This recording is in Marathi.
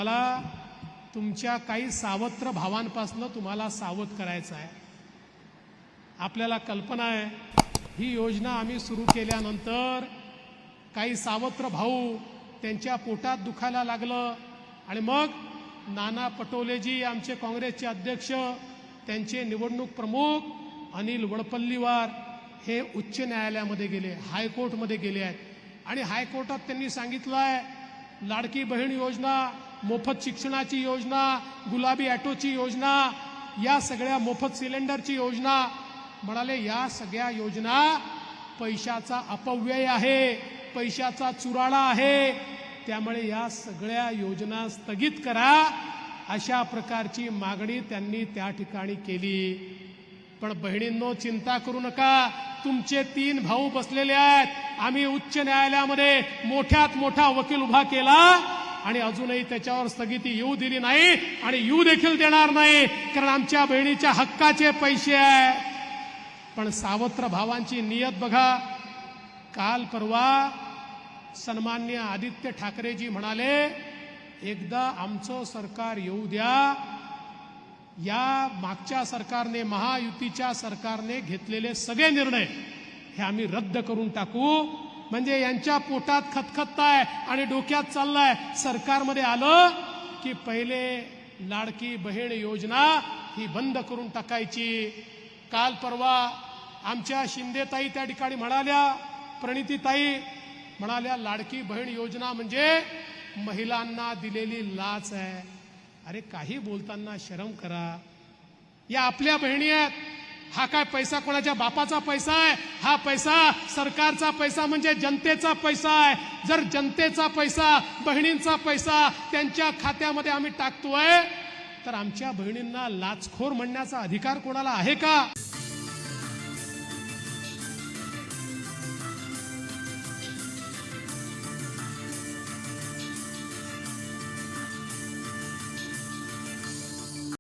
मला तुमच्या काही सावत्र भावांपासून तुम्हाला सावध करायचं आहे। आपल्याला कल्पना आहे ही योजना आम्ही सुरू केल्यानंतर काही सावत्र भाऊ त्यांच्या पोटात दुखायला लागलं आणि मग नाना पटोलेजी आमचे काँग्रेसचे अध्यक्ष, त्यांचे निवडणूक प्रमुख अनिल वडपल्लीवार हे उच्च न्यायालयामध्ये गेले, हायकोर्टमध्ये गेले आहेत आणि हायकोर्टात त्यांनी सांगितलं आहे लाडकी बहीण योजना, मोफत शिक्षणाची योजना, गुलाबी ऑटोची योजना, या सगळ्या मोफत सिलेंडरची योजना, म्हणाले या सगळ्या योजना पैशाचा अपव्यय आहे, पैशाचा चुराडा आहे, त्यामुळे या सगळ्या योजना स्थगित करा, अशा प्रकारची मागणी त्यांनी त्या ठिकाणी केली। पण बहिणींनो चिंता करू नका, तुमचे 3 भाऊ बसलेले आहेत, आम्ही उच्च न्यायालयामध्ये मोठ्यात मोठा वकील उभा केला आणि अजूनही त्याच्यावर स्थगिती येऊ दिली नाही आणि येऊ देखील देणार नाही, कारण आमच्या बहिणीच्या हक्काचे पैसे आहे। पण सावत्र भावांची नियत बघा, काल परवा सन्माननीय आदित्य ठाकरेजी म्हणाले एकदा आमचं सरकार येऊ द्या, या मागच्या सरकारने, महायुतीच्या सरकारने घेतलेले सगळे निर्णय हे आम्ही रद्द करून टाकू, म्हणजे यांच्या पोटात खतखतताय आणि डोक्यात चाललाय सरकारमध्ये आलं की पहिले लाडकी बहीण योजना ही बंद करून टाकायची। काल परवा आमच्या शिंदेताई त्या ठिकाणी म्हणाल्या, प्रणितीताई म्हणाल्या लाडकी बहीण योजना म्हणजे महिलांना दिलेली लाच आहे। अरे काही बोलताना शरम करा, या आपल्या बहिणी आहेत, हा काय पैसा कोणाच्या बापाचा पैसा आहे? हा पैसा सरकारचा पैसा म्हणजे जनतेचा पैसा आहे। जर जनतेचा पैसा, बहिणींचा पैसा त्यांच्या खात्यामध्ये आम्ही टाकतोय तर आमच्या बहिणींना लाचखोर म्हणण्याचा अधिकार कोणाला आहे का?